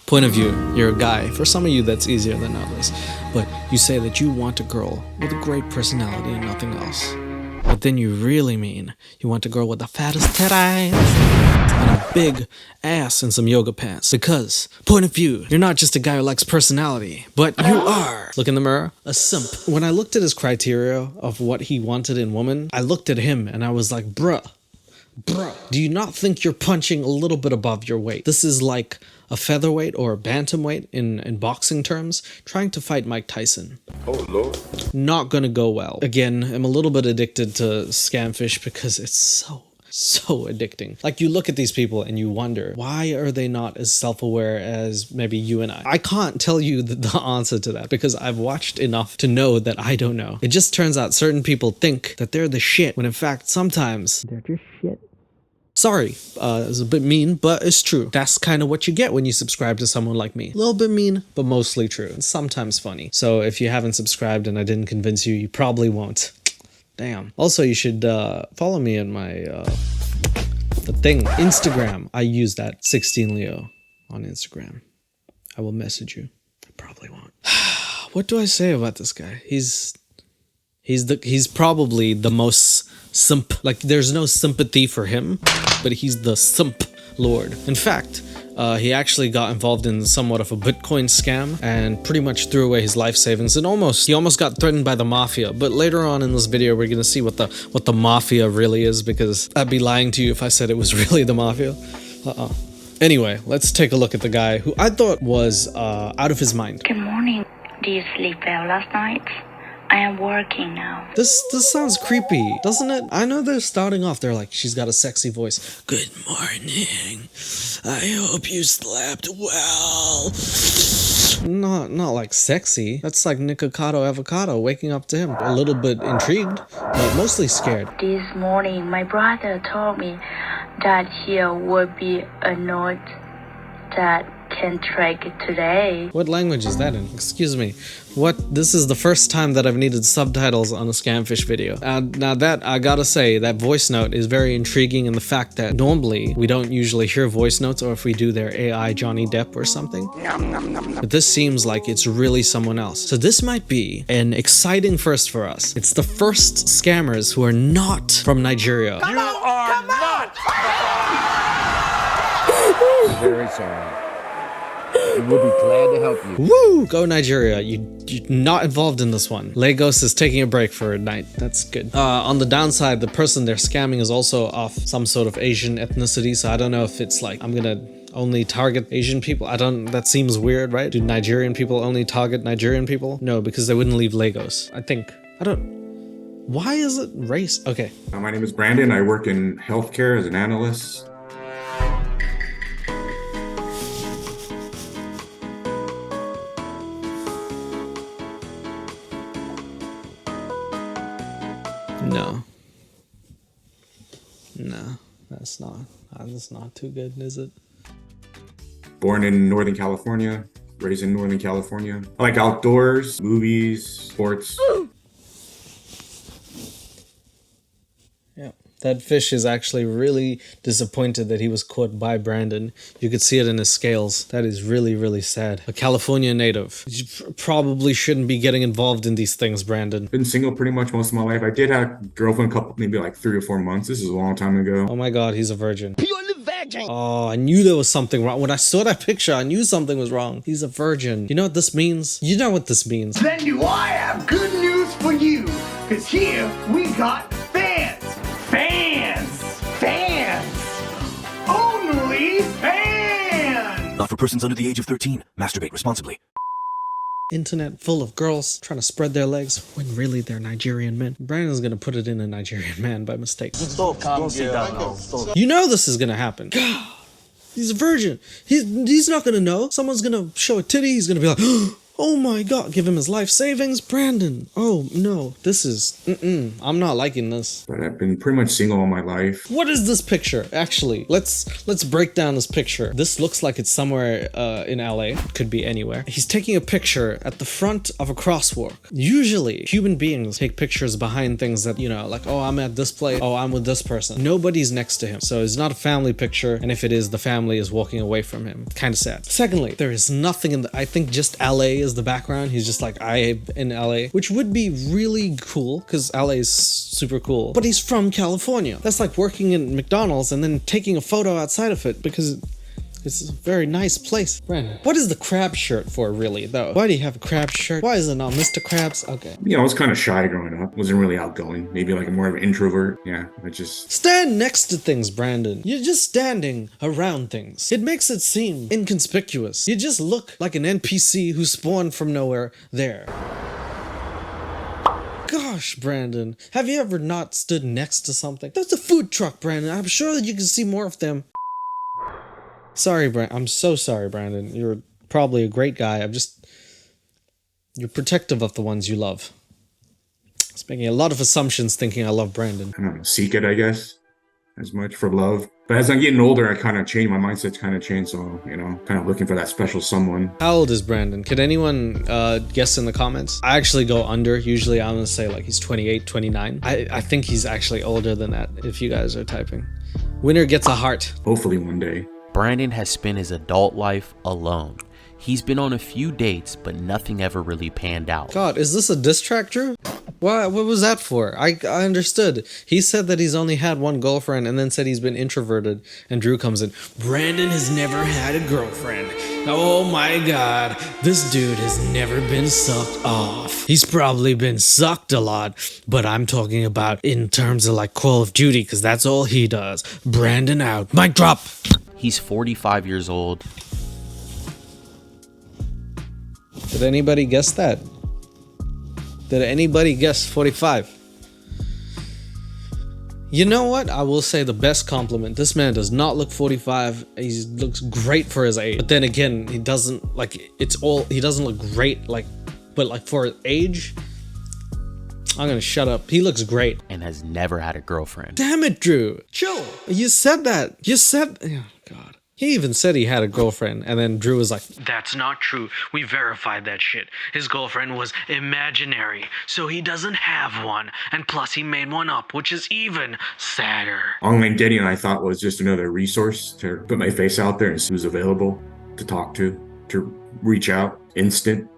Point of view, you're a guy. For some of you, that's easier than others. But you say that you want a girl with a great personality and nothing else. But then you really mean you want a girl with the fattest titties and a big ass and some yoga pants. Because, point of view, you're not just a guy who likes personality, but you are, look in the mirror, a simp. When I looked at his criteria of what he wanted in woman, I looked at him and I was like, bruh, do you not think you're punching a little bit above your weight? This is like a featherweight or a bantamweight in boxing terms, trying to fight Mike Tyson. Oh, Lord. Not gonna go well. Again, I'm a little bit addicted to Scamfish because it's so addicting. Like, you look at these people and you wonder, why are they not as self-aware as maybe you and I? I can't tell you the answer to that because I've watched enough to know that I don't know. It just turns out certain people think that they're the shit when in fact sometimes they're just shit. Sorry, it's a bit mean, but it's true. That's kind of what you get when you subscribe to someone like me. A little bit mean, but mostly true. And sometimes funny. So if you haven't subscribed and I didn't convince you, you probably won't. Damn. Also, you should follow me in my the thing, Instagram. I use that, sixteenleo on Instagram. I will message you. I probably won't. What do I say about this guy? He's probably the most simp. Like, there's no sympathy for him, but he's the simp lord. In fact, he actually got involved in somewhat of a Bitcoin scam and pretty much threw away his life savings, and he almost got threatened by the mafia. But later on in this video, we're gonna see what the mafia really is, because I'd be lying to you if I said it was really the mafia. Anyway, let's take a look at the guy who I thought was out of his mind. Good morning. Did you sleep well last night? I am working now. This sounds creepy, doesn't it? I know they're starting off, they're like, she's got a sexy voice. Good morning. I hope you slept well. Not like sexy. That's like Nikocado Avocado waking up to him. A little bit intrigued, but mostly scared. This morning, my brother told me that he would be a note that can track today. What language is that in? Excuse me. What? This is the first time that I've needed subtitles on a Scamfish video. Now that, I gotta say, that voice note is very intriguing in the fact that normally we don't usually hear voice notes, or if we do, they're AI Johnny Depp or something. But this seems like it's really someone else. So this might be an exciting first for us. It's the first scammers who are not from Nigeria. You are not! Very sorry. We will be glad to help you. Woo! Go Nigeria. You're not involved in this one. Lagos is taking a break for a night. That's good. On the downside, the person they're scamming is also of some sort of Asian ethnicity, so I don't know if it's like, I'm gonna only target Asian people. That seems weird, right? Do Nigerian people only target Nigerian people? No, because they wouldn't leave Lagos. Why is it race? Okay. My name is Brandon. I work in healthcare as an analyst. No, that's not too good, is it? Born in Northern California, raised in Northern California. I like outdoors, movies, sports. Yeah. That fish is actually really disappointed that he was caught by Brandon. You could see it in his scales. That is really, really sad. A California native. You probably shouldn't be getting involved in these things, Brandon. Been single pretty much most of my life. I did have a girlfriend maybe like 3 or 4 months. This is a long time ago. Oh my God, he's a virgin. Purely virgin. Oh, I knew there was something wrong. When I saw that picture, I knew something was wrong. He's a virgin. You know what this means? You know what this means. Then do I have good news for you? Because here we got fans. Only fans! Not for persons under the age of 13. Masturbate responsibly. Internet full of girls trying to spread their legs when really they're Nigerian men. Brandon's gonna put it in a Nigerian man by mistake. Stop, don't sit down now. Stop. You know this is gonna happen. God, he's a virgin. He's not gonna know. Someone's gonna show a titty. He's gonna be like, Oh my god, give him his life savings, Brandon. Oh no, this is, I'm not liking this. But I've been pretty much single all my life. What is this picture? Actually, let's break down this picture. This looks like it's somewhere in LA. Could be anywhere. He's taking a picture at the front of a crosswalk. Usually, human beings take pictures behind things that, you know, like, oh, I'm at this place. Oh, I'm with this person. Nobody's next to him. So it's not a family picture. And if it is, the family is walking away from him. Kind of sad. Secondly, there is nothing in the, I think just LA is the background. He's just like, I in LA, which would be really cool because LA is super cool. But he's from California. That's like working in McDonald's and then taking a photo outside of it because it's a very nice place. Brandon, what is the crab shirt for really though? Why do you have a crab shirt? Why is it not Mr. Krabs? Okay. You know, I was kind of shy growing up. Wasn't really outgoing. Maybe like more of an introvert. Yeah, I just... Stand next to things, Brandon. You're just standing around things. It makes it seem inconspicuous. You just look like an NPC who spawned from nowhere there. Gosh, Brandon, have you ever not stood next to something? That's a food truck, Brandon. I'm sure that you can see more of them. Sorry, Brandon. I'm so sorry, Brandon. You're probably a great guy. You're protective of the ones you love. It's making a lot of assumptions thinking I love Brandon. I don't know, seek it, I guess, as much for love. But as I'm getting older, I kind of changed. My mindset's kind of changed. So, you know, kind of looking for that special someone. How old is Brandon? Could anyone guess in the comments? I actually go under. Usually I'm going to say like he's 28, 29. I think he's actually older than that if you guys are typing. Winner gets a heart. Hopefully one day. Brandon has spent his adult life alone. He's been on a few dates, but nothing ever really panned out. God, is this a diss track, Drew? What was that for? I understood. He said that he's only had one girlfriend and then said he's been introverted. And Drew comes in. Brandon has never had a girlfriend. Oh my god, this dude has never been sucked off. He's probably been sucked a lot, but I'm talking about in terms of like Call of Duty, because that's all he does. Brandon out. Mic drop. He's 45 years old. Did anybody guess that? Did anybody guess 45? You know what? I will say the best compliment. This man does not look 45. He looks great for his age. But then again, he doesn't like he doesn't look great but like for his age, I'm gonna shut up. He looks great. And has never had a girlfriend. Damn it, Drew. Chill. You said that. Oh god. He even said he had a girlfriend, and then Drew was like, that's not true. We verified that shit. His girlfriend was imaginary, so he doesn't have one. And plus he made one up, which is even sadder. Online dating, I thought, was just another resource to put my face out there and see who's available to talk to reach out. Instant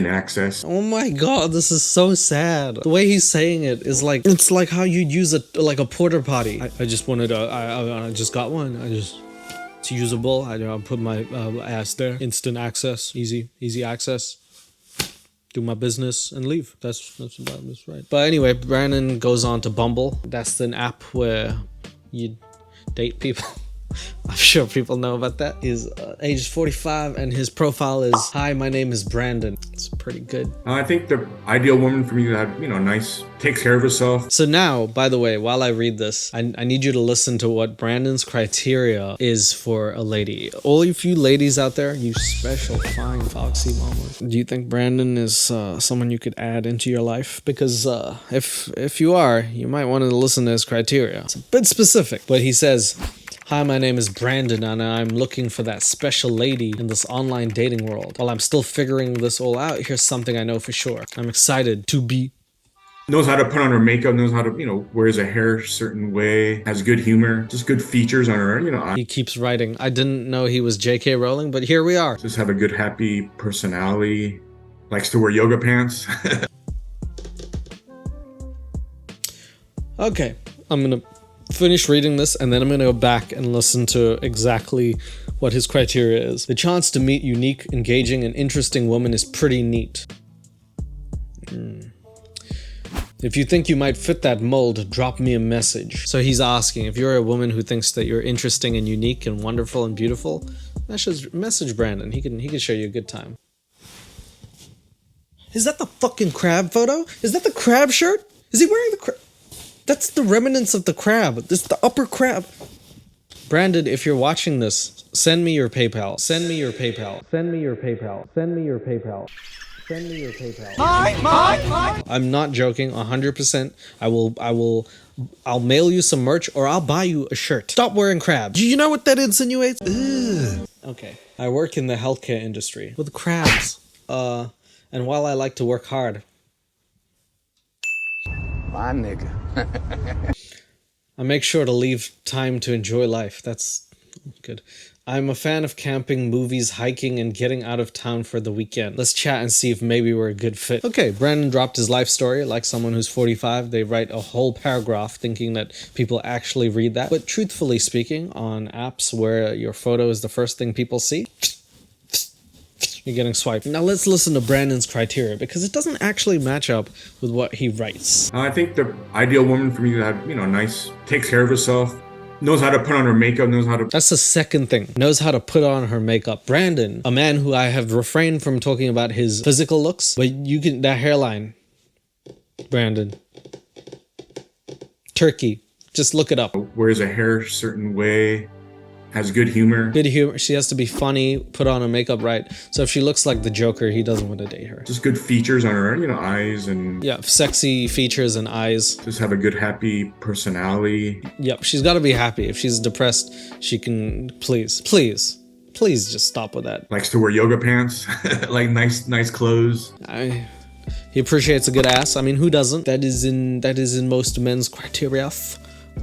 access. Oh my god, this is so sad. The way he's saying it is like, it's like how you'd use a porta potty. I just wanted I just got one. It's usable. I put my ass there. Instant access, easy access. Do my business and leave. That's right. But anyway, Brandon goes on to Bumble. That's an app where you date people. I'm sure people know about that. He's age 45 and his profile is, hi, my name is Brandon. It's pretty good. I think the ideal woman for me to have, nice, takes care of herself. So now, by the way, while I read this, I need you to listen to what Brandon's criteria is for a lady. All of you ladies out there, you special, fine, foxy mamas. Do you think Brandon is someone you could add into your life? Because if you are, you might want to listen to his criteria. It's a bit specific, but he says, hi, my name is Brandon and I'm looking for that special lady in this online dating world. While I'm still figuring this all out, here's something I know for sure. I'm excited to be... Knows how to put on her makeup, knows how to, wears her hair a certain way, has good humor, just good features on her, He keeps writing. I didn't know he was J.K. Rowling, but here we are. Just have a good, happy personality, likes to wear yoga pants. Okay, I'm gonna finish reading this and then I'm gonna go back and listen to exactly what his criteria is. The chance to meet unique, engaging, and interesting women is pretty neat. If you think you might fit that mold, drop me a message. So he's asking, if you're a woman who thinks that you're interesting and unique and wonderful and beautiful, message Brandon. He can show you a good time. Is that the fucking crab photo? Is that the crab shirt? Is he wearing the crab? That's the remnants of the crab. This is the upper crab. Brandon, if you're watching this, Send me your PayPal. Send me your PayPal. Send me your PayPal. Send me your PayPal. Send me your PayPal. I'm not joking. 100%. I'll mail you some merch or I'll buy you a shirt. Stop wearing crabs. Do you know what that insinuates? Ugh. Okay. I work in the healthcare industry with crabs. And while I like to work hard, My nigga. I make sure to leave time to enjoy life. That's good. I'm a fan of camping, movies, hiking, and getting out of town for the weekend. Let's chat and see if maybe we're a good fit. Okay, Brandon dropped his life story. Like someone who's 45, they write a whole paragraph thinking that people actually read that. But truthfully speaking, on apps where your photo is the first thing people see, you're getting swiped. Now let's listen to Brandon's criteria because it doesn't actually match up with what he writes. I think the ideal woman for me that, nice, takes care of herself, knows how to put on her makeup, knows how to... That's the second thing. Knows how to put on her makeup. Brandon, a man who I have refrained from talking about his physical looks, but you can... That hairline. Brandon. Turkey. Just look it up. Wears her hair a certain way, has good humor. Good humor. She has to be funny, put on her makeup right. So if she looks like the Joker, he doesn't want to date her. Just good features on her, eyes and... Yeah, sexy features and eyes. Just have a good, happy personality. Yep, she's got to be happy. If she's depressed, she can... Please just stop with that. Likes to wear yoga pants, like nice clothes. He appreciates a good ass. I mean, who doesn't? That is in most men's criteria,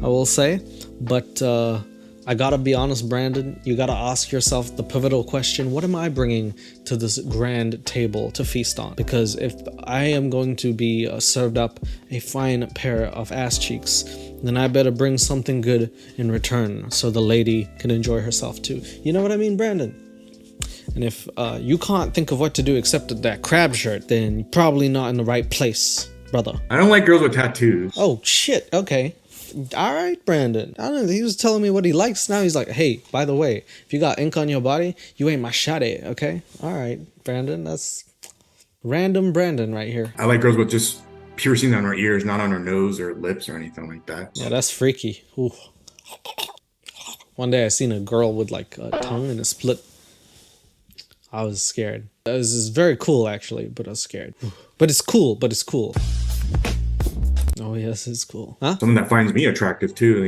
I will say. But I gotta be honest, Brandon, you gotta ask yourself the pivotal question, what am I bringing to this grand table to feast on? Because if I am going to be served up a fine pair of ass cheeks, then I better bring something good in return so the lady can enjoy herself too. You know what I mean, Brandon? And if you can't think of what to do except that crab shirt, then you're probably not in the right place, brother. I don't like girls with tattoos. Oh, shit. Okay. All right, Brandon. I don't know. He was telling me what he likes. Now he's like, hey, by the way, if you got ink on your body, you ain't my shawty, okay? All right, Brandon. That's random Brandon right here. I like girls with just piercing on her ears, not on her nose or lips or anything like that. Yeah, that's freaky. Ooh. One day I seen a girl with like a tongue and a split. I was scared. This is very cool, actually, but I was scared. But it's cool. Oh, yes, it's cool. Huh? Someone that finds me attractive, too,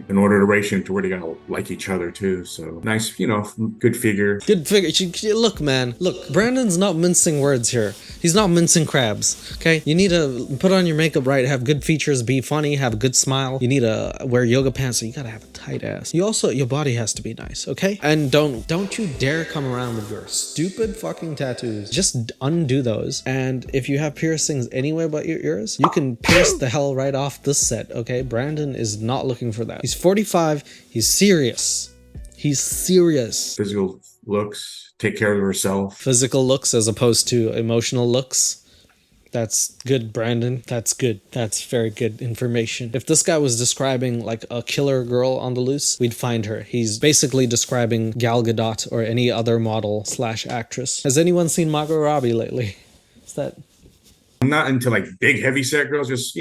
in order to ratio to where they gotta like each other, too. So, nice, good figure. Good figure. Look, man. Look, Brandon's not mincing words here. He's not mincing crabs, okay? You need to put on your makeup right, have good features, be funny, have a good smile. You need to wear yoga pants, so you gotta have a tight ass. Your body has to be nice, okay? And don't you dare come around with your stupid fucking tattoos. Just undo those. And if you have piercings anywhere but your ears, you can pierce the hell right off this set, okay? Brandon is not looking for that. He's 45. He's serious. Physical looks, take care of herself. Physical looks as opposed to emotional looks. That's good, Brandon. That's good. That's very good information. If this guy was describing like a killer girl on the loose, we'd find her. He's basically describing Gal Gadot or any other model / actress. Has anyone seen Margot Robbie lately? Is that... I'm not into like big heavy set girls, just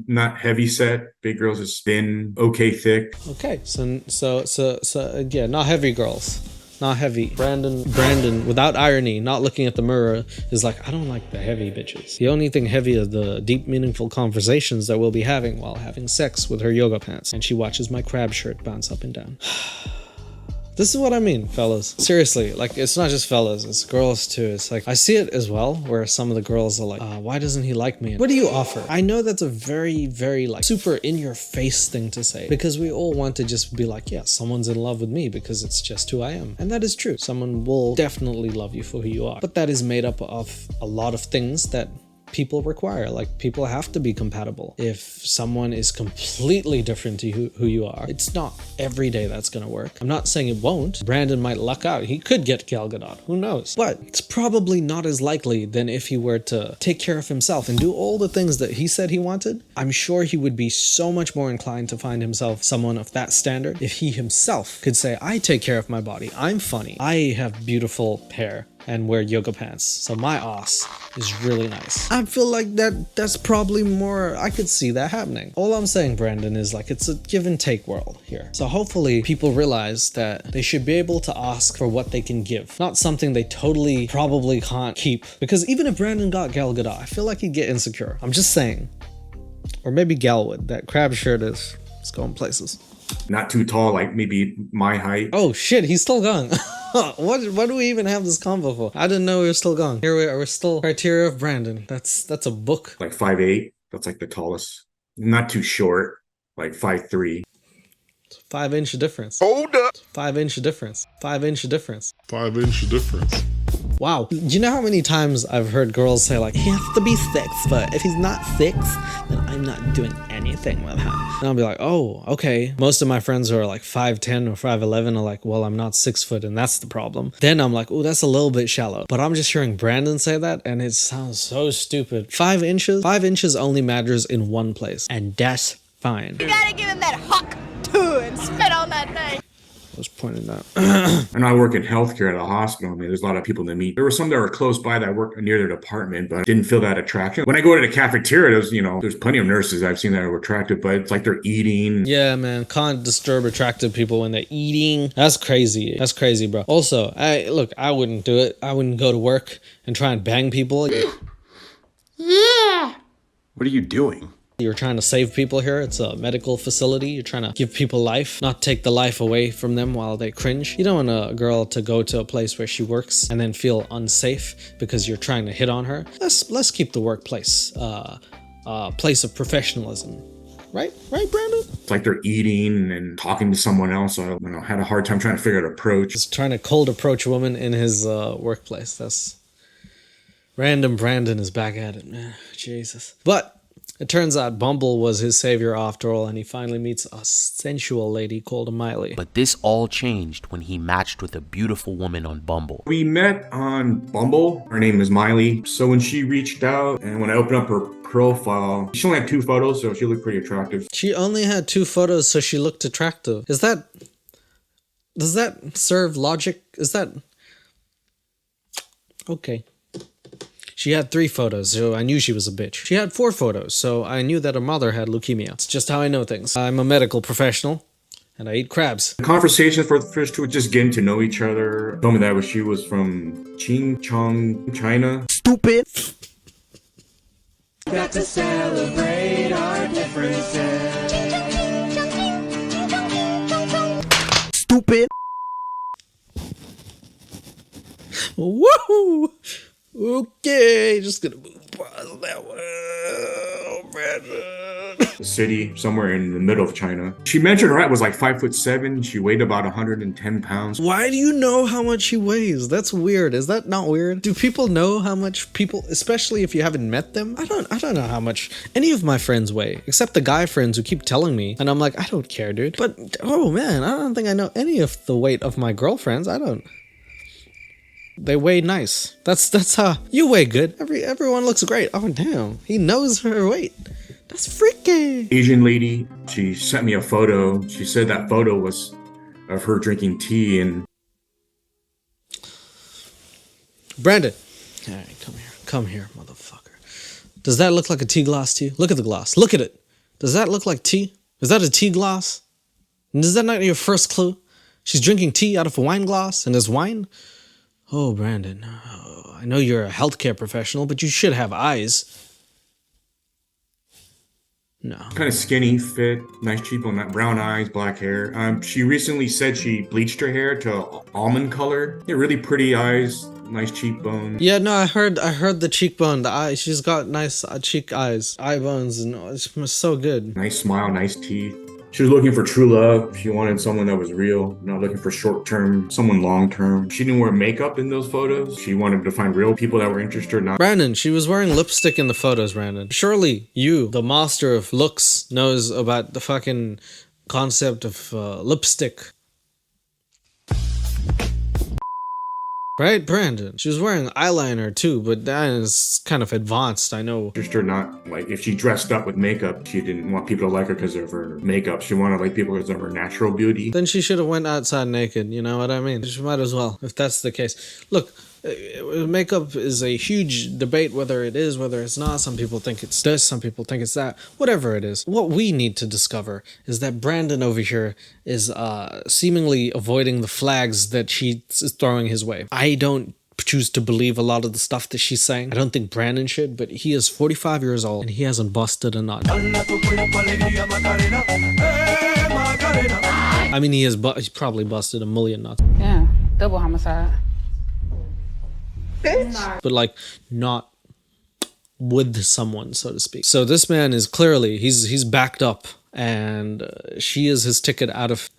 not heavy set. Big girls just thin, okay thick. Okay, so yeah, not heavy girls. Not heavy. Brandon, without irony, not looking at the mirror, is like, I don't like the heavy bitches. The only thing heavy is the deep, meaningful conversations that we'll be having while having sex with her yoga pants. And she watches my crab shirt bounce up and down. This is what I mean, fellas. Seriously, like, it's not just fellas, it's girls too. It's like, I see it as well, where some of the girls are like, why doesn't he like me? What do you offer? I know that's a very, very, like, super in-your-face thing to say, because we all want to just be like, yeah, someone's in love with me because it's just who I am. And that is true. Someone will definitely love you for who you are. But that is made up of a lot of things that people require. Like, people have to be compatible. If someone is completely different to who you are, it's not every day that's gonna work. I'm not saying it won't. Brandon might luck out. He could get Gal Gadot. Who knows? But it's probably not as likely than if he were to take care of himself and do all the things that he said he wanted. I'm sure he would be so much more inclined to find himself someone of that standard if he himself could say, I take care of my body. I'm funny. I have beautiful hair. and wear yoga pants. So my ass is really nice. I feel like that's probably more, I could see that happening. All I'm saying, Brandon, is like it's a give and take world here. So hopefully people realize that they should be able to ask for what they can give, not something they totally probably can't keep. Because even if Brandon got Gal Gadot, I feel like he'd get insecure. I'm just saying. Or maybe Gal would. That crab shirt is going places. Not too tall, like maybe my height. Oh shit, he's still gone. What do we even have this convo for? I didn't know we were still gone. Here we are, we're still criteria of Brandon. That's a book. Like 5'8". That's like the tallest. Not too short, like 5'3". 5 inch difference. Hold up. 5 inch difference. 5 inch difference. 5 inch difference. Wow. Do you know how many times I've heard girls say like, he has to be 6 foot. If he's not 6, then I'm not doing anything with him. And I'll be like, oh, okay. Most of my friends who are like 5'10 or 5'11 are like, well, I'm not 6 foot and that's the problem. Then I'm like, oh, that's a little bit shallow. But I'm just hearing Brandon say that and it sounds so stupid. 5 inches? 5 inches only matters in one place. And that's fine. You gotta give him that hawk too and spit on that thing. I was pointing out. And I work in healthcare at a hospital. I mean, there's a lot of people to meet. There were some that were close by that work near their department, but didn't feel that attraction. When I go to the cafeteria, there's plenty of nurses I've seen that are attractive, but it's like they're eating. Yeah, man. Can't disturb attractive people when they're eating. That's crazy. That's crazy, bro. Also, I wouldn't do it. I wouldn't go to work and try and bang people. Yeah. What are you doing? You're trying to save people here. It's a medical facility. You're trying to give people life, not take the life away from them while they cringe. You don't want a girl to go to a place where she works and then feel unsafe because you're trying to hit on her. Let's keep the workplace place of professionalism. Right, Brandon? It's like they're eating and talking to someone else. So I had a hard time trying to figure out approach. Just trying to cold approach a woman in his workplace. That's random. Brandon is back at it, man. Jesus. But it turns out Bumble was his savior after all, and he finally meets a sensual lady called Miley. But this all changed when he matched with a beautiful woman on Bumble. We met on Bumble. Her name is Miley. So when she reached out and when I opened up her profile, she only had 2 photos, so she looked pretty attractive. She only had 2 photos, so she looked attractive. Does that serve logic? Is that okay? She had 3 photos, so I knew she was a bitch. She had 4 photos, so I knew that her mother had leukemia. It's just how I know things. I'm a medical professional, and I eat crabs. The conversation for the first 2 just getting to know each other. Told me that she was from Chongqing, China. Stupid. Got to celebrate our differences. Stupid. Woohoo! Okay, just gonna move past that one. Oh, Brandon. The city, somewhere in the middle of China. She mentioned her height was like 5'7". She weighed about 110 pounds. Why do you know how much she weighs? That's weird. Is that not weird? Do people know how much people, especially if you haven't met them? I don't know how much any of my friends weigh, except the guy friends who keep telling me, and I'm like, I don't care, dude. But oh man, I don't think I know any of the weight of my girlfriends. I don't. They weigh nice. That's how you weigh good. Everyone looks great. Oh damn, he knows her weight. That's freaky. Asian lady, she sent me a photo. She said that photo was of her drinking tea and... Brandon. All right, come here, motherfucker. Does that look like a tea glass to you? Look at the glass. Look at it. Does that look like tea? Is that a tea glass? And is that not your first clue? She's drinking tea out of a wine glass and there's wine? Oh, Brandon, oh, I know you're a healthcare professional, but you should have eyes. No. Kind of skinny, fit, nice cheekbone, that brown eyes, black hair. She recently said she bleached her hair to almond color. Yeah, really pretty eyes, nice cheekbone. Yeah, no, I heard the cheekbone, the eye. She's got nice cheek eyes, eye bones, and it's so good. Nice smile, nice teeth. She was looking for true love. She wanted someone that was real, not looking for short-term, someone long-term. She didn't wear makeup in those photos. She wanted to find real people that were interested, not... Brandon, she was wearing lipstick in the photos, Brandon. Surely you, the master of looks, knows about the fucking concept of lipstick. Right, Brandon? She was wearing eyeliner too, but that is kind of advanced, I know. Interested, not like if she dressed up with makeup, she didn't want people to like her because of her makeup. She wanted like people because of her natural beauty. Then she should have went outside naked, you know what I mean? She might as well, if that's the case. Look, Makeup is a huge debate whether it is, whether it's not. Some people think it's this, some people think it's that. Whatever it is, what we need to discover is that Brandon over here is seemingly avoiding the flags that she is throwing his way. I don't choose to believe a lot of the stuff that she's saying. I don't think Brandon should, but he is 45 years old and he hasn't busted a nut. I mean, he's probably busted a million nuts. Yeah, double homicide. But like not with someone, so to speak. So this man is clearly, he's backed up and she is his ticket out of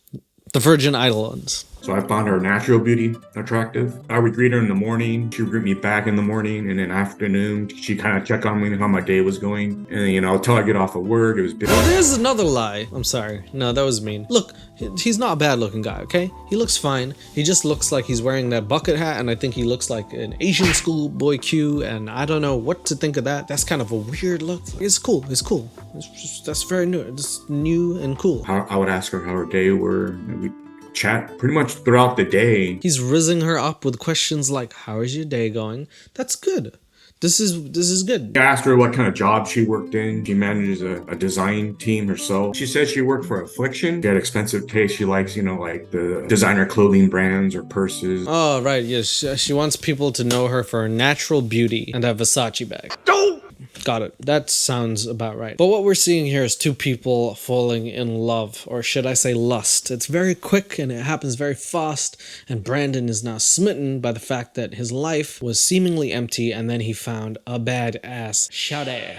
the Virgin Islands. So I found her natural beauty attractive. I would greet her in the morning. She would greet me back in the morning, and then afternoon, she kind of check on me how my day was going. And until I get off of work, it was busy. Well, there's another lie. I'm sorry. No, that was mean. Look, he's not a bad looking guy, okay? He looks fine. He just looks like he's wearing that bucket hat, and I think he looks like an Asian schoolboy Q, and I don't know what to think of that. That's kind of a weird look. It's cool. That's very new. It's new and cool. I would ask her how her day were. We'd chat pretty much throughout the day. He's rizzing her up with questions like, how is your day going? That's good. This is good. I asked her what kind of job she worked in. She manages a design team herself. She said she worked for Affliction. She had expensive taste. She likes, like the designer clothing brands or purses. Oh, right. Yes. She wants people to know her for her natural beauty and a Versace bag. Got it. That sounds about right. But what we're seeing here is two people falling in love, or should I say lust. It's very quick and it happens very fast, and Brandon is now smitten by the fact that his life was seemingly empty and then he found a badass shawty.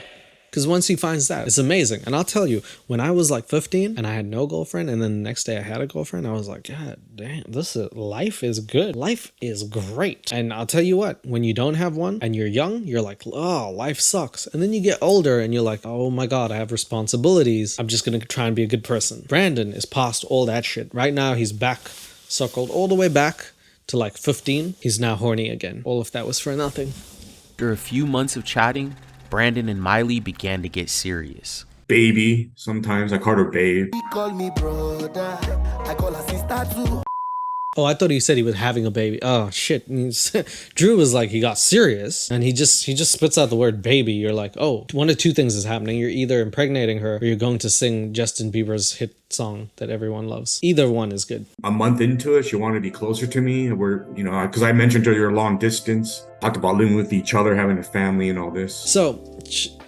Because once he finds that, it's amazing. And I'll tell you, when I was like 15 and I had no girlfriend, and then the next day I had a girlfriend, I was like, God damn, life is good. Life is great. And I'll tell you what, when you don't have one and you're young, you're like, oh, life sucks. And then you get older and you're like, oh my God, I have responsibilities. I'm just going to try and be a good person. Brandon is past all that shit. Right now, he's back, circled all the way back to like 15. He's now horny again. All of that was for nothing. After a few months of chatting, Brandon and Miley began to get serious. Baby, sometimes I called her babe. He called me brother. I call her sister too. Oh, I thought he said he was having a baby. Oh, shit. Drew was like, he got serious, and he just spits out the word baby. You're like, oh, one of two things is happening. You're either impregnating her or you're going to sing Justin Bieber's hit song that everyone loves. Either one is good. A month into it, she wanted to be closer to me. We're, because I mentioned to her long distance, talked about living with each other, having a family and all this. So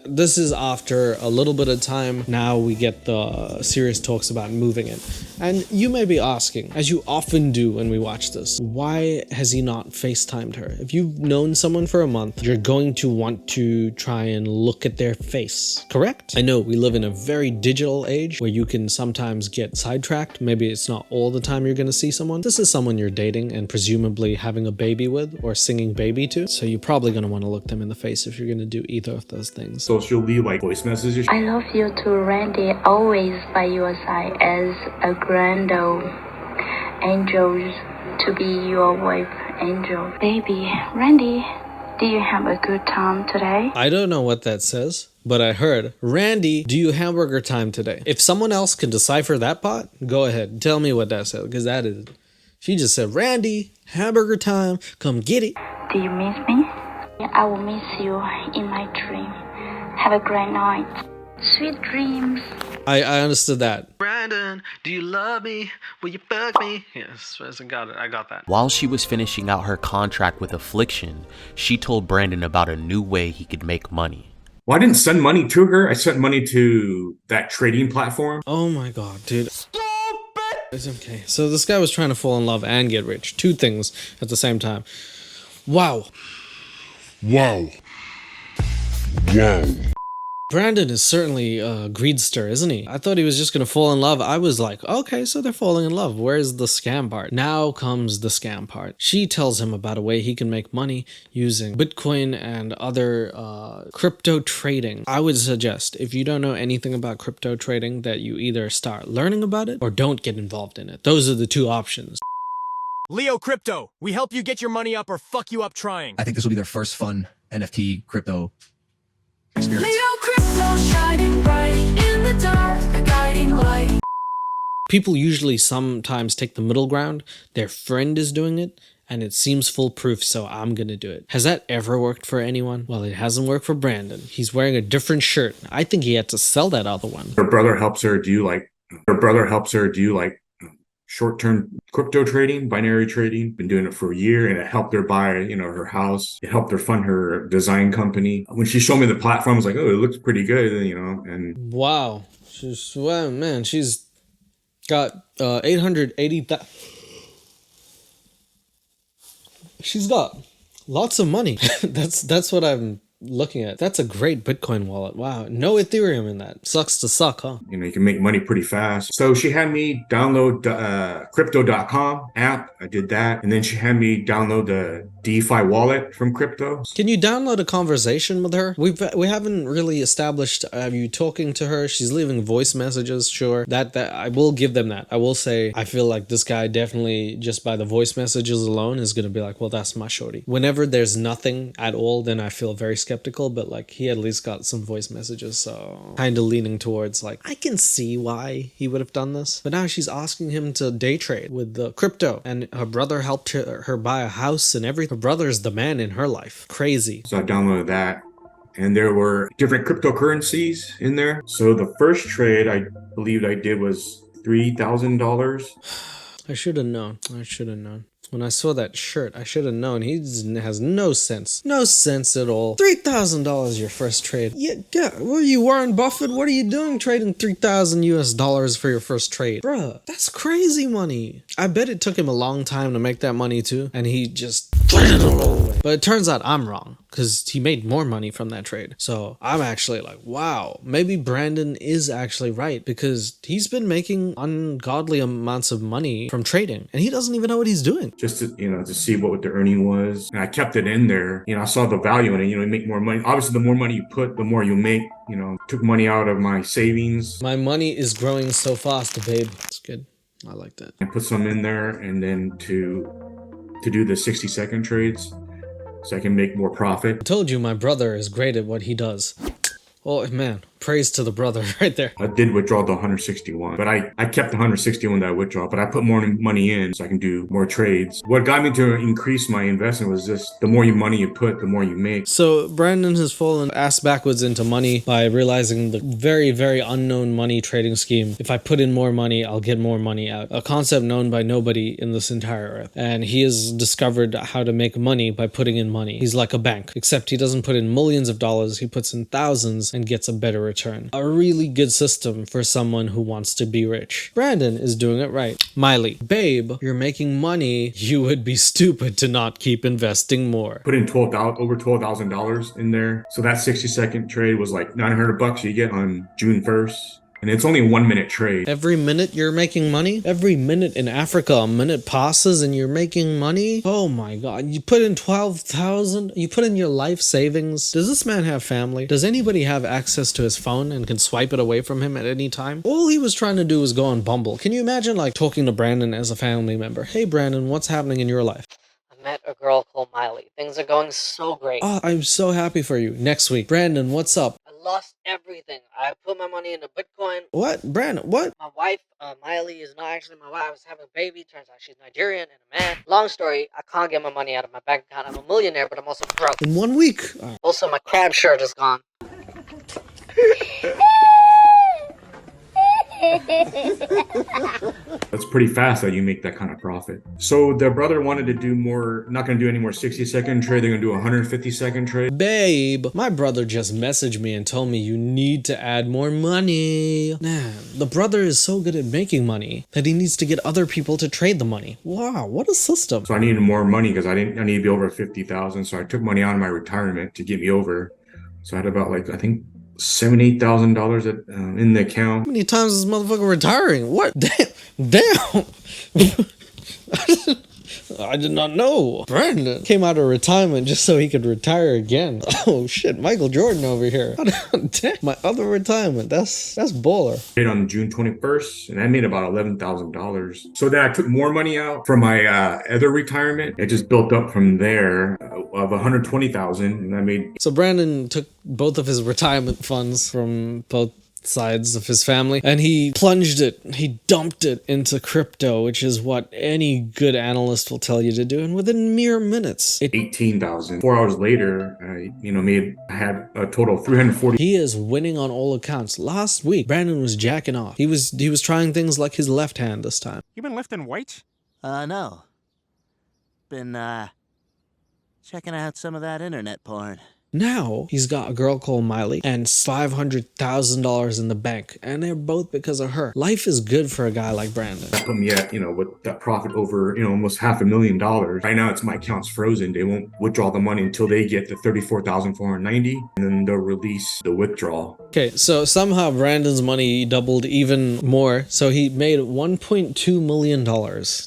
this is after a little bit of time. Now we get the serious talks about moving in. And you may be asking, as you often do when we watch this, why has he not FaceTimed her? If you've known someone for a month, you're going to want to try and look at their face, correct? I know we live in a very digital age where you can sometimes get sidetracked. Maybe it's not all the time you're going to see someone. This is someone you're dating and presumably having a baby with or singing baby to. So you're probably going to want to look them in the face if you're going to do either of those things. So she'll leave like voice messages. I love you too, Randy, always by your side as a grand old angel to be your wife, Angel. Baby, Randy, do you have a good time today? I don't know what that says, but I heard, Randy, do you hamburger time today? If someone else can decipher that part, go ahead. Tell me what that says, because that is... She just said, Randy, hamburger time, come get it. Do you miss me? I will miss you in my dream. Have a great night. Sweet dreams. I understood that. Brandon, do you love me? Will you fuck me? Yes, I got it. I got that. While she was finishing out her contract with Affliction, she told Brandon about a new way he could make money. Well, I didn't send money to her. I sent money to that trading platform. Oh my God, dude. Stupid! It's okay. So this guy was trying to fall in love and get rich. Two things at the same time. Wow. Brandon is certainly a greedster, isn't he? I thought he was just gonna fall in love. I was like, okay, so they're falling in love. Where's the scam part? Now comes the scam part. She tells him about a way he can make money using Bitcoin and other crypto trading. I would suggest, if you don't know anything about crypto trading, that you either start learning about it or don't get involved in it. Those are the two options. Leo Crypto, we help you get your money up or fuck you up trying. I think this will be their first fun NFT crypto experience. Leo Crypto, shining bright in the dark, a guiding light. People usually sometimes take the middle ground. Their friend is doing it, and it seems foolproof, so I'm gonna do it. Has that ever worked for anyone? Well, it hasn't worked for Brandon. He's wearing a different shirt. I think he had to sell that other one. Her brother helps her do like short-term crypto trading, binary trading. Been doing it for a year, and it helped her buy, her house. It helped her fund her design company. When she showed me the platform, I was like, oh, it looks pretty good, and wow, she's got 880,000. She's got lots of money. That's what I'm looking at. That's a great Bitcoin wallet. Wow. No Ethereum in that. Sucks to suck, huh? You can make money pretty fast. So she had me download crypto.com app. I did that. And then she had me download the DeFi wallet from crypto. Can you download a conversation with her? We haven't really established, are you talking to her? She's leaving voice messages, sure. That I will give them that. I will say, I feel like this guy definitely, just by the voice messages alone, is going to be like, well, that's my shorty. Whenever there's nothing at all, then I feel very skeptical, but like he at least got some voice messages, so kind of leaning towards like, I can see why he would have done this. But now she's asking him to day trade with the crypto, and her brother helped her buy a house and everything. Her brother's the man in her life. Crazy. So I downloaded that, and there were different cryptocurrencies in there. So the first trade I believed I did was $3,000. I should have known. When I saw that shirt, I should have known. He has no sense. No sense at all. $3,000 your first trade. Yeah. What are you, Warren Buffett? What are you doing trading $3,000 for your first trade? Bruh, that's crazy money. I bet it took him a long time to make that money too, and he just traded it all away. But it turns out I'm wrong, because he made more money from that trade. So I'm actually like, wow, maybe Brandon is actually right, because he's been making ungodly amounts of money from trading, and he doesn't even know what he's doing. Just to see what the earning was. And I kept it in there. I saw the value in it. You make more money. Obviously, the more money you put, the more you make. Took money out of my savings. My money is growing so fast, babe. It's good. I like that. I put some in there, and then to do the 60-second trades, so I can make more profit. I told you my brother is great at what he does. Oh man, praise to the brother right there. I did withdraw the 161, but I kept the 161 that I withdrew, but I put more money in so I can do more trades. What got me to increase my investment was just the more money you put, the more you make. So Brandon has fallen ass backwards into money by realizing the very, very unknown money trading scheme. If I put in more money, I'll get more money out. A concept known by nobody in this entire earth. And he has discovered how to make money by putting in money. He's like a bank, except he doesn't put in millions of dollars, he puts in thousands and gets a better return. A really good system for someone who wants to be rich. Brandon is doing it right. Miley, babe, you're making money. You would be stupid to not keep investing more. Put in over $12,000 in there. So that 60-second trade was like $900 you get on June 1st. And it's only a 1-minute trade. Every minute you're making money? Every minute in Africa, a minute passes and you're making money? Oh my God. You put in 12,000? You put in your life savings? Does this man have family? Does anybody have access to his phone and can swipe it away from him at any time? All he was trying to do was go on Bumble. Can you imagine like talking to Brandon as a family member? Hey Brandon, what's happening in your life? I met a girl called Miley. Things are going so great. Oh, I'm so happy for you. Next week. Brandon, what's up? Lost everything. I put my money into Bitcoin. What? Brandon, what? My wife, Miley, is not actually my wife. I was having a baby. Turns out she's Nigerian and a man. Long story, I can't get my money out of my bank account. I'm a millionaire, but I'm also broke. In 1 week? Also, my crab shirt is gone. That's pretty fast that you make that kind of profit. So the brother wanted to do more, not going to do any more 60-second trade. They're going to do a 150-second trade. Babe, my brother just messaged me and told me you need to add more money. Man, the brother is so good at making money that he needs to get other people to trade the money. Wow, what a system. So I needed more money because I need to be over 50,000. So I took money out of my retirement to get me over. So I had about I think $78,000 in the account. How many times is this motherfucker retiring? What? Damn. I did not know. Brandon came out of retirement just so he could retire again. Oh shit, Michael Jordan over here. Damn, my other retirement. That's baller. Paid on June 21st, and I made about $11,000. So then I took more money out from my other retirement. It just built up from there of $120,000, and I made. So Brandon took both of his retirement funds from both sides of his family, and he dumped it into crypto, which is what any good analyst will tell you to do, and within mere minutes, 18,000. 4 hours later, I had a total of 340. He is winning on all accounts. Last week, Brandon was jacking off. He was trying things like his left hand this time. You been lifting weights? No. Been, checking out some of that internet porn. Now, he's got a girl called Miley and $500,000 in the bank, and they're both because of her. Life is good for a guy like Brandon. That put me at, with that profit over, almost $500,000. Right now, my account's frozen. They won't withdraw the money until they get the 34,490, and then they'll release the withdrawal. Okay, so somehow Brandon's money doubled even more. So he made $1.2 million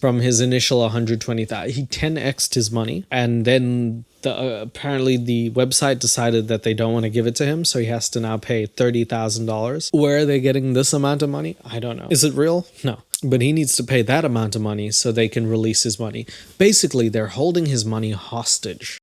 from his initial $120,000. He 10x'd his money, and then apparently the website decided that they don't want to give it to him, so he has to now pay $30,000. Where are they getting this amount of money? I don't know. Is it real? No. But he needs to pay that amount of money so they can release his money. Basically, they're holding his money hostage.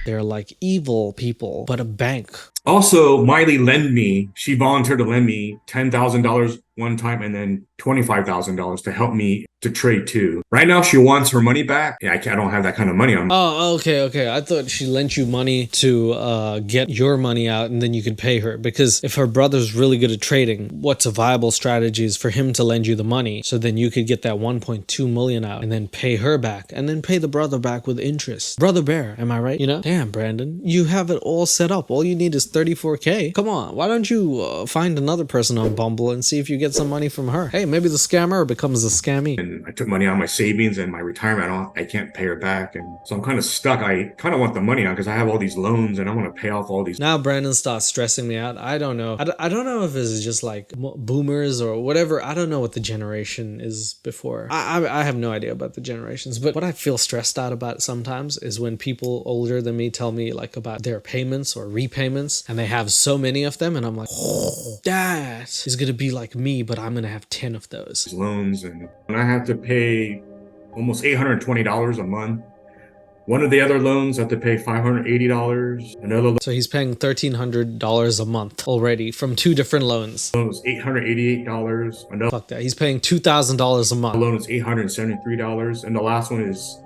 They're like evil people, but a bank. Also, Miley she volunteered to lend me $10,000 one time and then $25,000 to help me to trade too. Right now, she wants her money back. Yeah, I don't have that kind of money on me. Oh, okay. I thought she lent you money to get your money out and then you could pay her. Because if her brother's really good at trading, what's a viable strategy is for him to lend you the money so then you could get that 1.2 million out and then pay her back and then pay the brother back with interest. Brother bear, am I right? Damn, Brandon, you have it all set up. All you need is 34K. Come on, why don't you find another person on Bumble and see if you get some money from her? Hey, maybe the scammer becomes the scammy. And I took money out of my savings and my retirement. I can't pay her back, and so I'm kind of stuck. I kind of want the money out because I have all these loans and I want to pay off all these. Now Brandon starts stressing me out. I don't know. I don't know if it's just like boomers or whatever. I don't know what the generation is before. I have no idea about the generations, but what I feel stressed out about sometimes is when people older than me tell me like about their payments or repayments, and they have so many of them, and I'm like, oh, that is gonna be like me, but I'm gonna have 10 of those loans, and I have to pay almost $820 a month. One of the other loans I have to pay $580. So he's paying $1,300 a month already from 2 different loans. Loan was $888. Fuck that. He's paying $2,000 a month. The loan is $873, and the last one is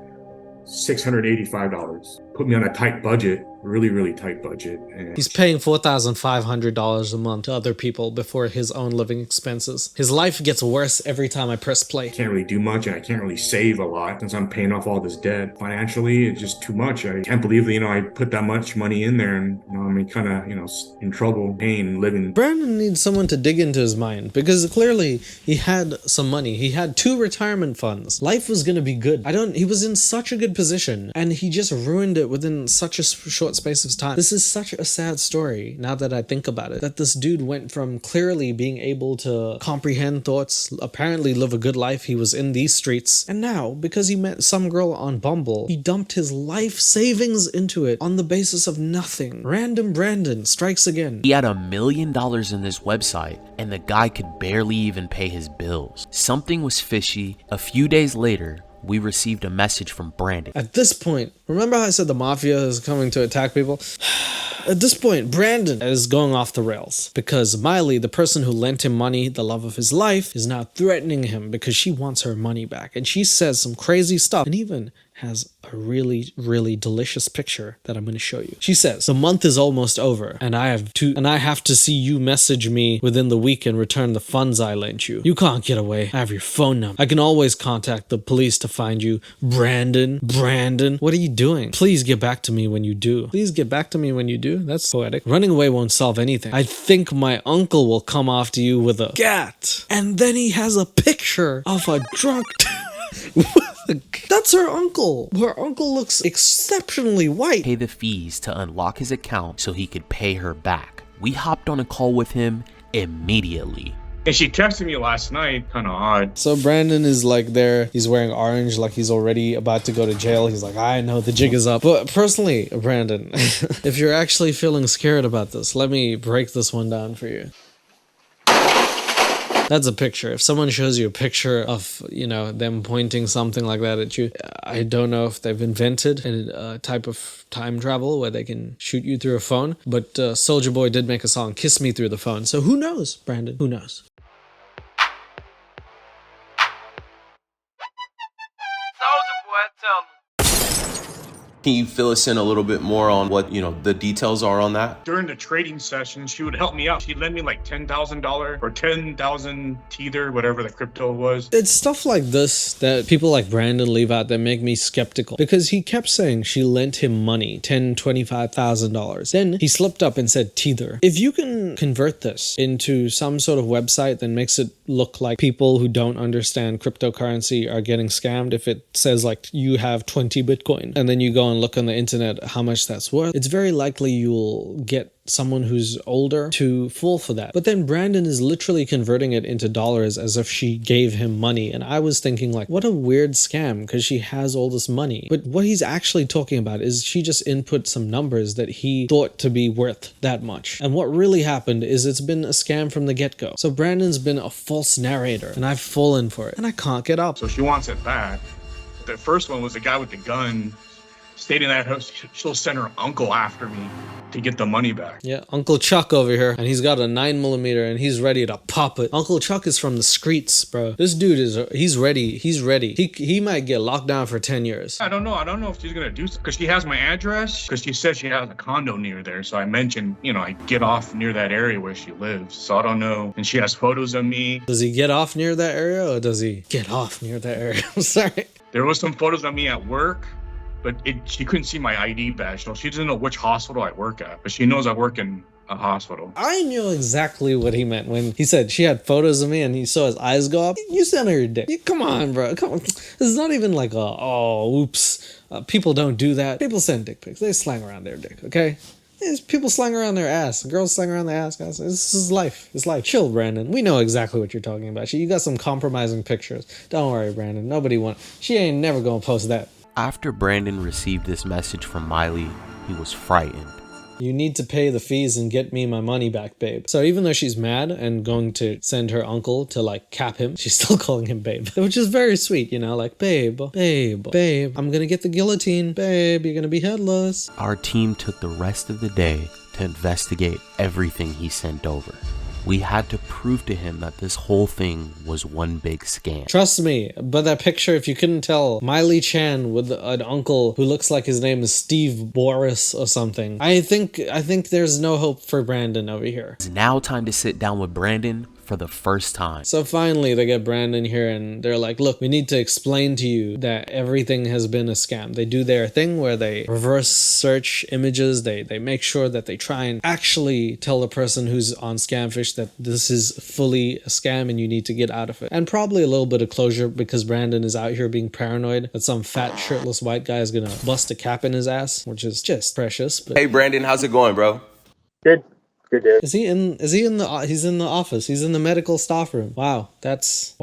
$685. Put me on a tight budget, really tight budget. And he's paying $4,500 a month to other people before his own living expenses. His life gets worse every time I press play. I can't really do much, and I can't really save a lot since I'm paying off all this debt. Financially, it's just too much. I can't believe that, I put that much money in there, and I'm kind of, in trouble, pain, living. Brandon needs someone to dig into his mind because clearly he had some money. He had 2 retirement funds. Life was gonna be good. He was in such a good position, and he just ruined it within such a short space of time. This is such a sad story now that I think about it, that this dude went from clearly being able to comprehend thoughts, apparently live a good life, he was in these streets, and now because he met some girl on Bumble, he dumped his life savings into it on the basis of nothing. Random Brandon strikes again. He had $1 million in this website and the guy could barely even pay his bills. Something was fishy. A few days later, we received a message from Brandon. At this point, remember how I said the mafia is coming to attack people? At this point, Brandon is going off the rails because Miley, the person who lent him money, the love of his life, is now threatening him because she wants her money back. And she says some crazy stuff and even has a really delicious picture that I'm going to show you. She says, "The month is almost over and I have to see you message me within the week and return the funds I lent you. You can't get away. I have your phone number. I can always contact the police to find you. Brandon, what are you doing? Please get back to me when you do. Please get back to me when you do." That's poetic. Running away won't solve anything. I think my uncle will come after you with a gat. And then he has a picture of a drunk... That's her uncle. Her uncle looks exceptionally white. Pay the fees to unlock his account so he could pay her back. We hopped on a call with him immediately. And she texted me last night, kind of odd. So Brandon is like there, he's wearing orange like he's already about to go to jail. He's like, I know the jig is up. But personally, Brandon, if you're actually feeling scared about this, let me break this one down for you. That's a picture. If someone shows you a picture of, you know, them pointing something like that at you, I don't know if they've invented a type of time travel where they can shoot you through a phone, but Soulja Boy did make a song, Kiss Me Through the Phone. So who knows, Brandon? Who knows? Soulja Boy, tell me. Can you fill us in a little bit more on what, you know, the details are on that? During the trading session, she would help me out. She'd lend me like $10,000 or 10,000 Tether, whatever the crypto was. It's stuff like this that people like Brandon leave out that make me skeptical, because he kept saying she lent him money, $10,000, $25,000. Then he slipped up and said Tether. If you can convert this into some sort of website that makes it look like people who don't understand cryptocurrency are getting scammed, if it says like you have 20 Bitcoin and then you go and look on the internet how much that's worth, it's very likely you'll get someone who's older to fall for that. But then Brandon is literally converting it into dollars as if she gave him money. And I was thinking like, what a weird scam, because she has all this money. But what he's actually talking about is she just input some numbers that he thought to be worth that much. And what really happened is it's been a scam from the get-go. So Brandon's been a false narrator and I've fallen for it and I can't get up. So she wants it back. The first one was the guy with the gun stating that she'll send her uncle after me to get the money back. Yeah, Uncle Chuck over here, and he's got a 9mm and he's ready to pop it. Uncle Chuck is from the streets, bro. This dude he's ready. He might get locked down for 10 years. I don't know if she's gonna do so, because she has my address, because she said she has a condo near there. So I mentioned, you know, I get off near that area where she lives. So I don't know. And she has photos of me. Does he get off near that area or does he get off near that area? I'm sorry. There was some photos of me at work, but she couldn't see my ID badge, so she doesn't know which hospital I work at, but she knows I work in a hospital. I knew exactly what he meant when he said she had photos of me and he saw his eyes go up. You sent her your dick. Come on, bro. Come on. This is not even like oops. People don't do that. People send dick pics. They slang around their dick, okay? There's people slang around their ass. Girls slang around their ass, guys. This is life. It's life. Chill, Brandon. We know exactly what you're talking about. You got some compromising pictures. Don't worry, Brandon. Nobody she ain't never gonna post that. After Brandon received this message from Miley, he was frightened. You need to pay the fees and get me my money back, babe. So even though she's mad and going to send her uncle to like cap him, she's still calling him babe, which is very sweet, you know, like babe, I'm gonna get the guillotine, babe, you're gonna be headless. Our team took the rest of the day to investigate everything he sent over. We had to prove to him that this whole thing was one big scam. Trust me, but that picture, if you couldn't tell, Miley Chan with an uncle who looks like his name is Steve Boris or something. I think there's no hope for Brandon over here. It's now time to sit down with Brandon for the first time. So finally they get Brandon here and they're like, look, we need to explain to you that everything has been a scam. They do their thing where they reverse search images. They make sure that they try and actually tell the person who's on Scamfish that this is fully a scam and you need to get out of it. And probably a little bit of closure because Brandon is out here being paranoid that some fat shirtless white guy is gonna bust a cap in his ass, which is just precious. But hey Brandon, how's it going, bro? Good. Good day. He's in the office. He's in the medical staff room. Wow, that's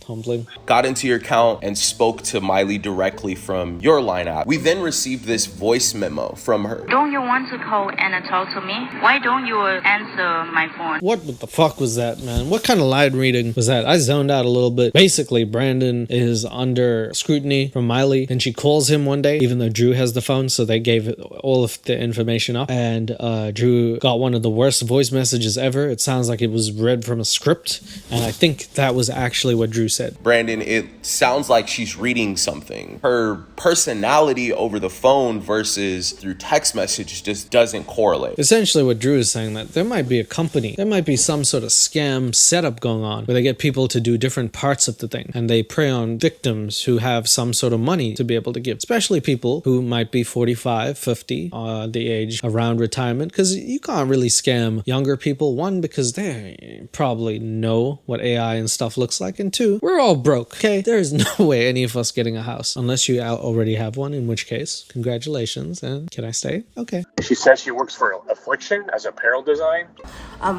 humbling. Got into your account and spoke to Miley directly from your line app. We then received this voice memo from her. Don't you want to call and talk to me? Why don't you answer my phone? What the fuck was that, man? What kind of line reading was that? I zoned out a little bit. Basically, Brandon is under scrutiny from Miley, and she calls him one day, even though Drew has the phone, so they gave all of the information up, and Drew got one of the worst voice messages ever. It sounds like it was read from a script, and I think that was actually what Drew said. Brandon, it sounds like she's reading something. Her personality over the phone versus through text message just doesn't correlate. Essentially what Drew is saying, that there might be a company, there might be some sort of scam setup going on where they get people to do different parts of the thing and they prey on victims who have some sort of money to be able to give, especially people who might be 45, 50, the age around retirement, because you can't really scam younger people. One, because they probably know what AI and stuff looks like, and two, we're all broke, okay? There's no way any of us getting a house unless you already have one, in which case, congratulations. And can I stay? Okay. She says she works for Affliction as apparel design.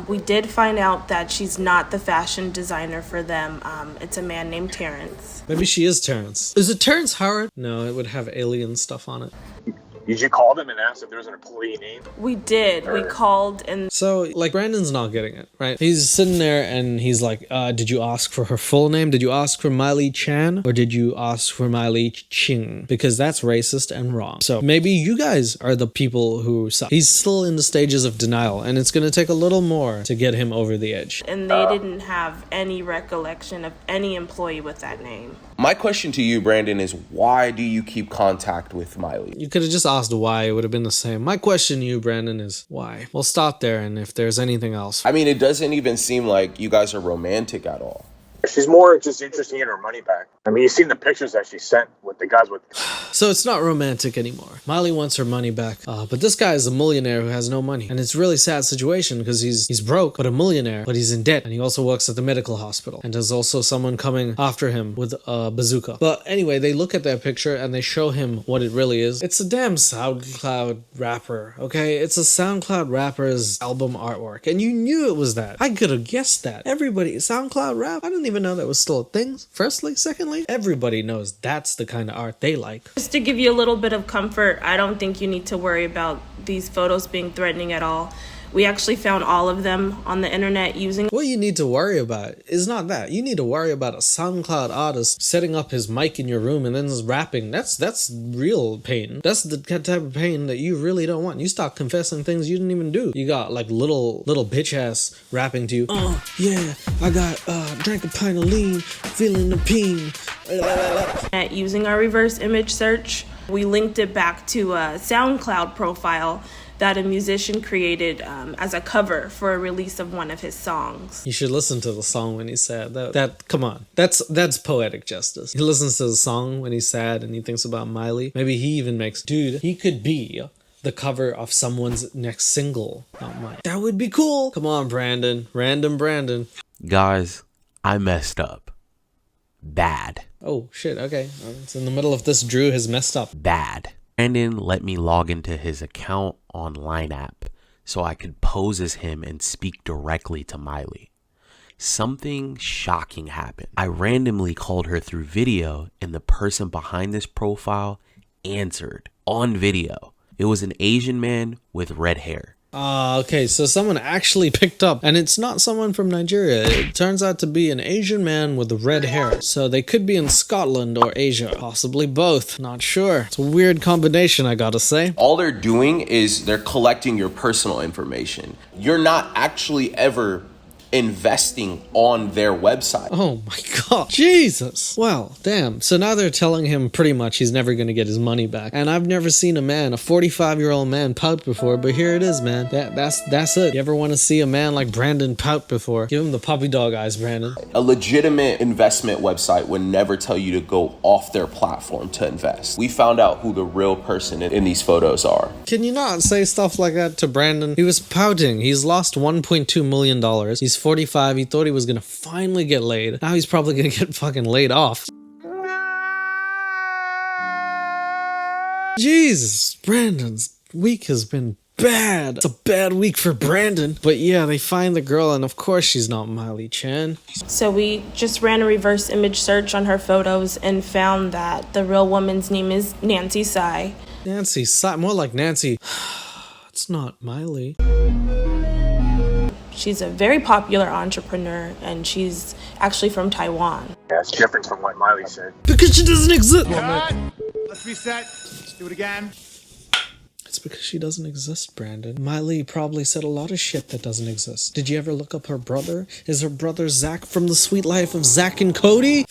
We did find out that she's not the fashion designer for them. It's a man named Terrence. Maybe she is Terrence. Is it Terrence Howard? No, it would have alien stuff on it. Did you call them and ask if there was an employee name? We did. We called and... So, like, Brandon's not getting it, right? He's sitting there and he's like, did you ask for her full name? Did you ask for Miley Chan? Or did you ask for Miley Ching? Because that's racist and wrong. So, maybe you guys are the people who suck. He's still in the stages of denial, and it's going to take a little more to get him over the edge. And they didn't have any recollection of any employee with that name. My question to you, Brandon, is why do you keep contact with Miley? You could have just asked why. It would have been the same. My question to you, Brandon, is why? We'll stop there, and if there's anything else. I mean, it doesn't even seem like you guys are romantic at all. She's more just interested in her money back. I mean, you've seen the pictures that she sent with the guys with... So it's not romantic anymore. Miley wants her money back. But this guy is a millionaire who has no money. And it's a really sad situation because he's broke, but a millionaire, but he's in debt. And he also works at the medical hospital. And there's also someone coming after him with a bazooka. But anyway, they look at that picture and they show him what it really is. It's a damn SoundCloud Rapper, okay? It's a SoundCloud Rapper's album artwork. And you knew it was that. I could have guessed that. Everybody, SoundCloud Rap? I didn't even know that was still a thing. Firstly, secondly, everybody knows that's the kind of art they like. Just to give you a little bit of comfort, I don't think you need to worry about these photos being threatening at all. We actually found all of them on the internet using... What you need to worry about is not that. You need to worry about a SoundCloud artist setting up his mic in your room and then just rapping. That's real pain. That's the type of pain that you really don't want. You start confessing things you didn't even do. You got like little bitch ass rapping to you. Yeah, I got drank a pint of lean, feeling the pain. Using our reverse image search, we linked it back to a SoundCloud profile that a musician created as a cover for a release of one of his songs. You should listen to the song when he's sad. That come on. That's poetic justice. He listens to the song when he's sad and he thinks about Miley. Maybe he even makes, dude, he could be the cover of someone's next single, not mine. That would be cool. Come on, Brandon. Random Brandon. Guys, I messed up. Bad. Oh, shit, okay. It's in the middle of this. Drew has messed up. Bad. Brandon let me log into his account on Line app so I could pose as him and speak directly to Miley. Something shocking happened. I randomly called her through video and the person behind this profile answered on video. It was an Asian man with red hair. Okay, so someone actually picked up, and it's not someone from Nigeria. It turns out to be an Asian man with red hair. So they could be in Scotland or Asia, possibly both. Not sure. It's a weird combination, I gotta say. All they're doing is they're collecting your personal information. You're not actually ever investing on their website. Oh my god. Jesus. Well, damn. So now they're telling him pretty much he's never going to get his money back. And I've never seen a 45-year-old man pout before, but here it is, man. That's it. You ever want to see a man like Brandon pout before? Give him the puppy dog eyes, Brandon. A legitimate investment website would never tell you to go off their platform to invest. We found out who the real person in these photos are. Can you not say stuff like that to Brandon? He was pouting. He's lost $1.2 million. He's 45. He thought he was gonna finally get laid. Now he's probably gonna get fucking laid off. Jesus, Brandon's week has been bad. It's a bad week for Brandon. But yeah, they find the girl and of course she's not Miley Chan. So we just ran a reverse image search on her photos and found that the real woman's name is Nancy Tsai. Nancy Tsai, more like Nancy. It's not Miley. She's a very popular entrepreneur, and she's actually from Taiwan. Yeah, it's different from what Miley said. Because she doesn't exist. Let's reset. Let's do it again. It's because she doesn't exist, Brandon. Miley probably said a lot of shit that doesn't exist. Did you ever look up her brother? Is her brother Zach from The Sweet Life of Zach and Cody?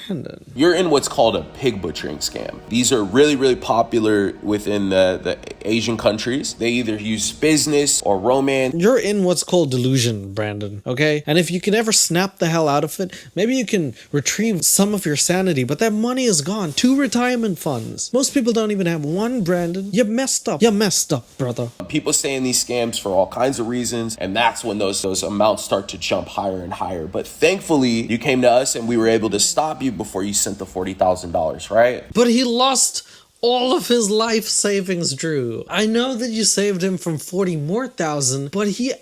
Brandon. You're in what's called a pig butchering scam. These are really, really popular within the Asian countries. They either use business or romance. You're in what's called delusion, Brandon, okay? And if you can ever snap the hell out of it, maybe you can retrieve some of your sanity, but that money is gone. 2 retirement funds. Most people don't even have one, Brandon. You messed up. You messed up, brother. People stay in these scams for all kinds of reasons, and that's when those amounts start to jump higher and higher. But thankfully, you came to us and we were able to stop you before you sent the $40,000, right? But he lost all of his life savings, Drew. I know that you saved him from 40 more thousand, but he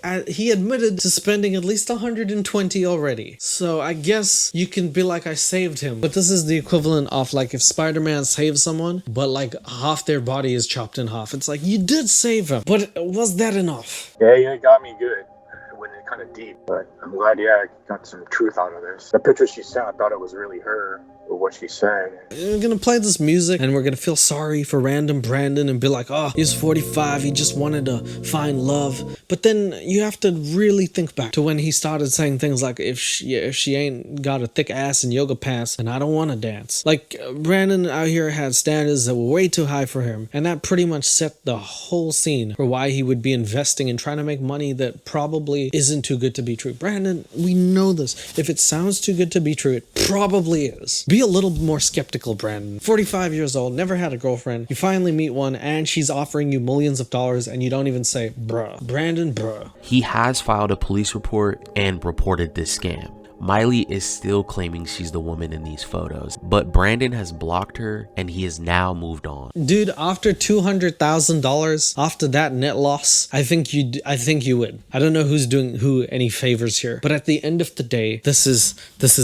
admitted to spending at least 120 already. So I guess you can be like, I saved him. But this is the equivalent of like if Spider-Man saves someone, but like half their body is chopped in half. It's like, you did save him, but was that enough? Yeah, it got me good. It went in kind of deep, but I'm glad, I got some truth out of this. The picture she sent, I thought it was really her. What she said. We're gonna play this music and we're gonna feel sorry for random Brandon and be like, oh, he's 45, he just wanted to find love. But then you have to really think back to when he started saying things like, if she ain't got a thick ass and yoga pants, then I don't want to dance. Like, Brandon out here had standards that were way too high for him, and that pretty much set the whole scene for why he would be investing and trying to make money that probably isn't too good to be true. Brandon, we know this. If it sounds too good to be true, it probably is. Be a little more skeptical, Brandon. 45 years old, never had a girlfriend. You finally meet one and she's offering you millions of dollars and you don't even say, bruh. Brandon, bruh. He has filed a police report and reported this scam. Miley is still claiming she's the woman in these photos, but Brandon has blocked her and he has now moved on. Dude, after $200,000, after that net loss, I think you would. I don't know who's doing who any favors here, but at the end of the day, this is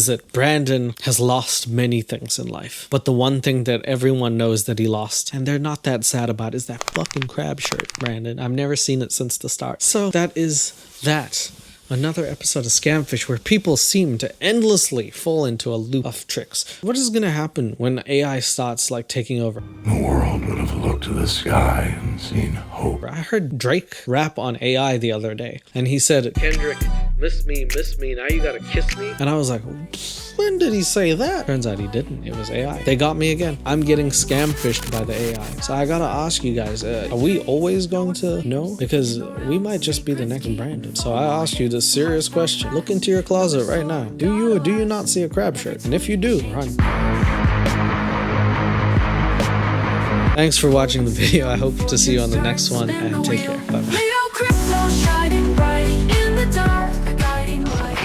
it. Brandon has lost many things in life, but the one thing that everyone knows that he lost, and they're not that sad about, is that fucking crab shirt, Brandon. I've never seen it since the start. So that is that. Another episode of Scamfish where people seem to endlessly fall into a loop of tricks. What is going to happen when AI starts like taking over? The world would have looked to the sky and seen hope. I heard Drake rap on AI the other day, and he said, Kendrick, miss me, now you gotta kiss me. And I was like, when did he say that? Turns out he didn't. It was AI. They got me again. I'm getting scam-fished by the AI. So I gotta ask you guys, are we always going to know? Because we might just be the next Brandon. So I ask you this serious question. Look into your closet right now. Do you or do you not see a crab shirt? And if you do, run. Thanks for watching the video. I hope to see you on the next one, and take care. Bye-bye. Shining bright in the dark, guiding light.